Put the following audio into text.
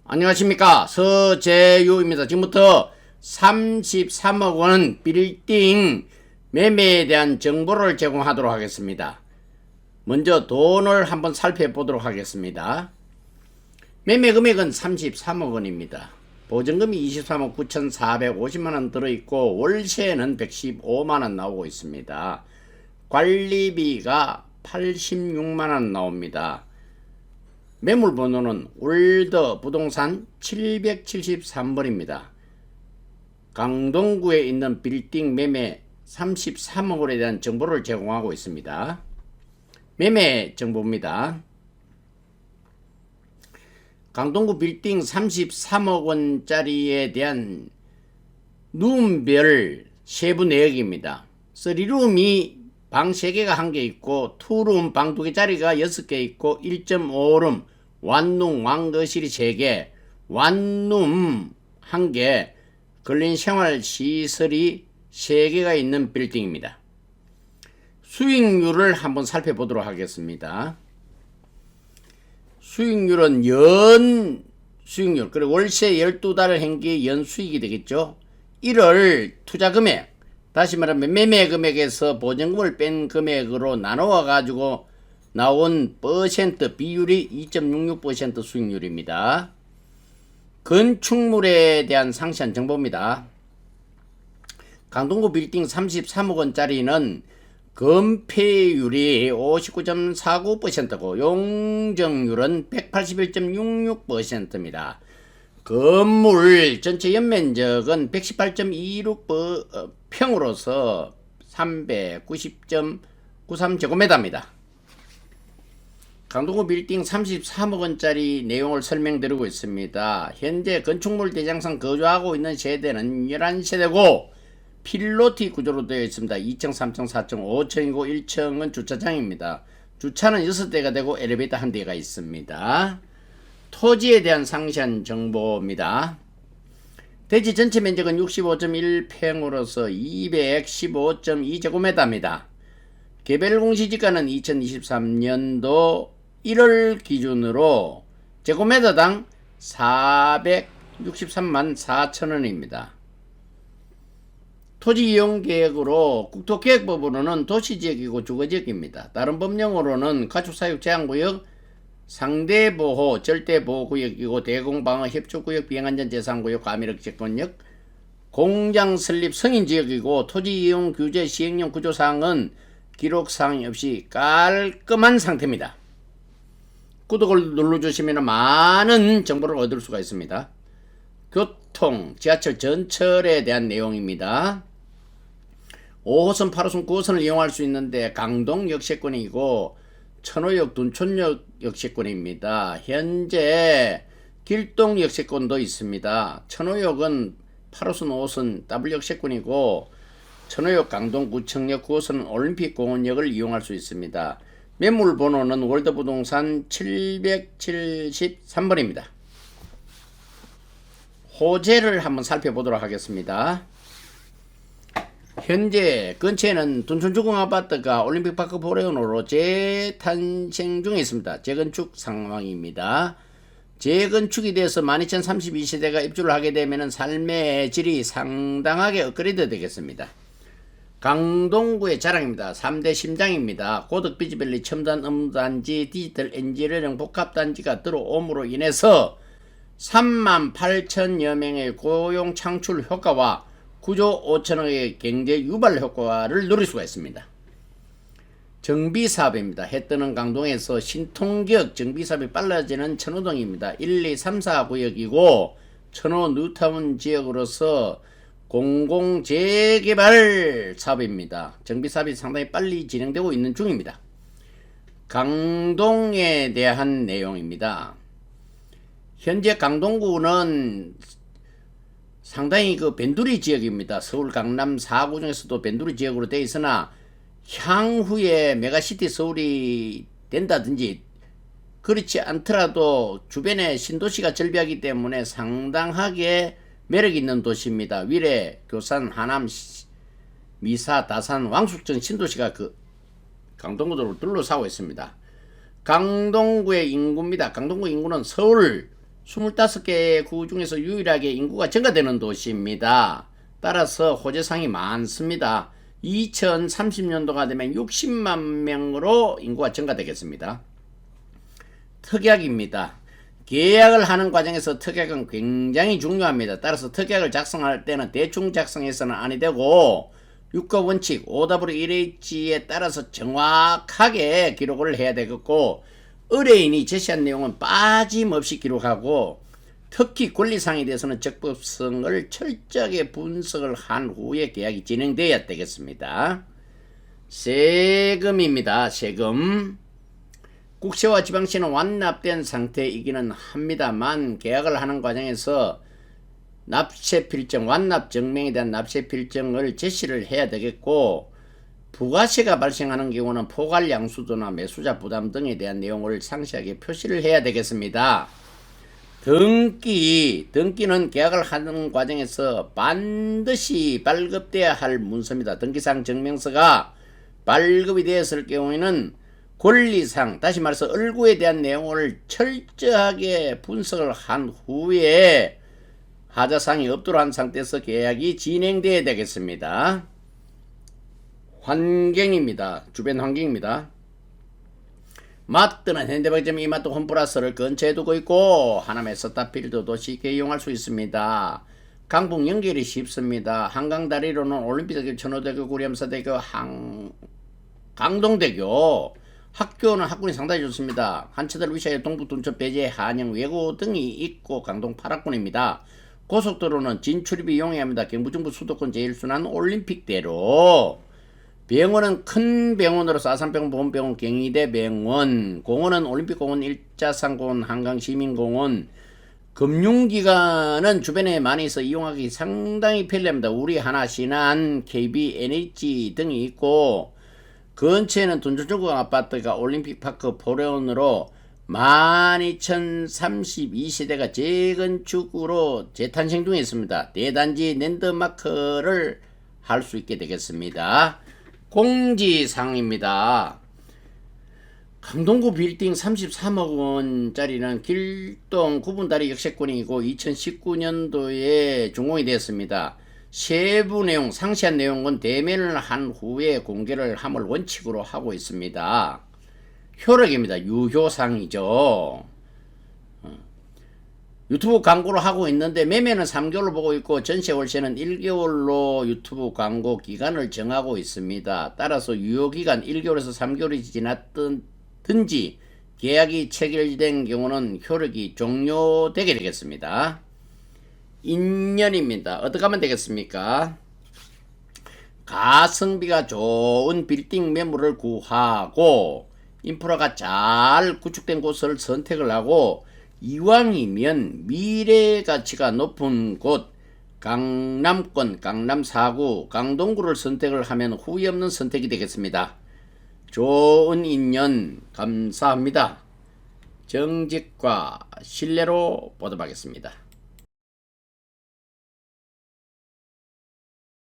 안녕하십니까, 서재유입니다. 지금부터 33억 원 빌딩 매매에 대한 정보를 제공하도록 하겠습니다. 먼저 돈을 한번 살펴보도록 하겠습니다. 매매 금액은 33억 원입니다. 보증금이 23억 9,450만원 들어있고 월세는 115만원 나오고 있습니다. 관리비가 86만원 나옵니다. 매물번호는 올더 부동산 773번입니다. 강동구에 있는 빌딩 매매 33억 원에 대한 정보를 제공하고 있습니다. 매매 정보입니다. 강동구 빌딩 33억 원짜리에 대한 룸별 세부 내역입니다. 3룸이 방 3개가 1개 있고 2룸 방 2개짜리가 6개 있고 1.5룸 완룸 왕거실이 3개 완룸 1개 근린 생활시설이 3개가 있는 빌딩입니다. 수익률을 한번 살펴보도록 하겠습니다. 수익률은 연 수익률 그리고 월세 12달 행기 연 수익이 되겠죠. 1월 투자 금액 다시 말하면 매매 금액에서 보증금을 뺀 금액으로 나누어 가지고 나온 퍼센트 비율이 2.66% 수익률입니다. 건축물에 대한 상세한 정보입니다. 강동구 빌딩 33억 원짜리는 건폐율이 59.49%고 용적률은 181.66%입니다. 건물 전체 연면적은 118.26평으로서 390.93제곱미터입니다. 강동구 빌딩 33억 원짜리 내용을 설명드리고 있습니다. 현재 건축물 대장상 거주하고 있는 세대는 11세대고 필로티 구조로 되어 있습니다. 2층, 3층, 4층, 5층이고 1층은 주차장입니다. 주차는 6대가 되고 엘리베이터 1대가 있습니다. 토지에 대한 상세한 정보입니다. 대지 전체 면적은 65.1평으로서 215.2제곱미터입니다. 개별 공시지가는 2023년도 1월 기준으로 제곱미터당 463만 4천원입니다. 토지 이용 계획으로 국토계획법으로는 도시지역이고 주거지역입니다. 다른 법령으로는 가축사육 제한구역, 상대보호, 절대보호구역이고 대공방어 협조구역, 비행안전재산구역, 과밀억제권역, 공장설립 승인지역이고 토지이용 규제 시행령 구조사항은 기록사항이 없이 깔끔한 상태입니다. 구독을 눌러주시면 많은 정보를 얻을 수가 있습니다. 교통, 지하철, 전철에 대한 내용입니다. 5호선, 8호선, 9호선을 이용할 수 있는데 강동 역세권이고 천호역, 둔촌역 역세권입니다. 현재 길동 역세권도 있습니다. 천호역은 8호선, 5호선 더블 역세권이고 천호역, 강동, 구청역, 9호선 올림픽공원역을 이용할 수 있습니다. 매물 번호는 월드부동산 773번입니다. 호재를 한번 살펴보도록 하겠습니다. 현재 근처에는 둔촌주공아파트가 올림픽파크 포레온으로 재탄생 중에 있습니다. 재건축 상황입니다. 재건축이 돼서 12,032세대가 입주를 하게 되면 삶의 질이 상당하게 업그레이드 되겠습니다. 강동구의 자랑입니다. 3대 심장입니다. 고덕 비즈밸리 첨단 업무단지 디지털 엔지니어링 복합단지가 들어옴으로 인해서 38,000여 명의 고용 창출 효과와 9조 5천억의 경제 유발 효과를 누릴 수가 있습니다. 정비사업입니다. 해뜨는 강동에서 신통기역 정비사업이 빨라지는 천호동입니다. 1, 2, 3, 4 구역이고 천호 뉴타운 지역으로서 공공재개발 사업입니다. 정비사업이 상당히 빨리 진행되고 있는 중입니다. 강동에 대한 내용입니다. 현재 강동구는 상당히 변두리 지역입니다. 서울 강남 4구 중에서도 변두리 지역으로 되어 있으나 향후에 메가시티 서울이 된다든지 그렇지 않더라도 주변에 신도시가 절비하기 때문에 상당하게 매력 있는 도시입니다. 위례, 교산, 하남, 미사, 다산, 왕숙전 신도시가 강동구도를 둘러싸고 있습니다. 강동구의 인구입니다. 강동구 인구는 서울, 25개 구 중에서 유일하게 인구가 증가되는 도시입니다. 따라서 호재상이 많습니다. 2030년도가 되면 60만 명으로 인구가 증가되겠습니다. 특약입니다. 계약을 하는 과정에서 특약은 굉장히 중요합니다. 따라서 특약을 작성할 때는 대충 작성해서는 아니 되고 유가원칙 OW1H에 따라서 정확하게 기록을 해야 되겠고, 의뢰인이 제시한 내용은 빠짐없이 기록하고, 특히 권리사항에 대해서는 적법성을 철저하게 분석을 한 후에 계약이 진행되어야 되겠습니다. 세금입니다. 세금. 국세와 지방세는 완납된 상태이기는 합니다만, 계약을 하는 과정에서 납세필정, 완납증명에 대한 납세필정을 제시를 해야 되겠고, 부가세가 발생하는 경우는 포괄양수도나 매수자 부담 등에 대한 내용을 상세하게 표시를 해야 되겠습니다. 등기는 계약을 하는 과정에서 반드시 발급돼야 할 문서입니다. 등기상 증명서가 발급이 되었을 경우에는 권리상, 다시 말해서 얼구에 대한 내용을 철저하게 분석을 한 후에 하자사항이 없도록 한 상태에서 계약이 진행되어야 되겠습니다. 환경입니다. 주변 환경입니다. 마트는 현대백점 이마트 홈플러스를 근처에 두고 있고, 하남의 스타필드도 쉽게 이용할 수 있습니다. 강북 연결이 쉽습니다. 한강다리로는 올림픽대교, 천호대교, 구리암사대교, 강동대교, 학교는 학군이 상당히 좋습니다. 한치들 위시하여 동북 둔천 배제 한영 외고 등이 있고 강동 8학군입니다. 고속도로는 진출입이 이용해야 합니다. 경부중부 수도권 제1순환 올림픽대로. 병원은 큰 병원으로서 아산병원, 보건병원, 경희대 병원, 공원은 올림픽공원, 일자산공원, 한강시민공원, 금융기관은 주변에 많이 있어 이용하기 상당히 편리합니다. 우리 하나, 신한, KB, NH 등이 있고, 근처에는 둔촌중국 아파트가 올림픽파크 포레온으로 12,032세대가 재건축으로 재탄생 중에 있습니다. 대단지 랜드마크를 할 수 있게 되겠습니다. 공지사항입니다. 강동구 빌딩 33억 원짜리는 길동 구분다리 역세권이고 2019년도에 준공이 되었습니다. 세부 내용, 상세한 내용은 대면을 한 후에 공개를 함을 원칙으로 하고 있습니다. 효력입니다. 유효상이죠. 유튜브 광고를 하고 있는데 매매는 3개월로 보고 있고 전세 월세는 1개월로 유튜브 광고 기간을 정하고 있습니다. 따라서 유효기간 1개월에서 3개월이 지났든지 계약이 체결된 경우는 효력이 종료되게 되겠습니다. 인연입니다. 어떻게 하면 되겠습니까? 가성비가 좋은 빌딩 매물을 구하고 인프라가 잘 구축된 곳을 선택을 하고, 이왕이면 미래 가치가 높은 곳, 강남권, 강남 4구, 강동구를 선택을 하면 후회 없는 선택이 되겠습니다. 좋은 인연 감사합니다. 정직과 신뢰로 보답하겠습니다.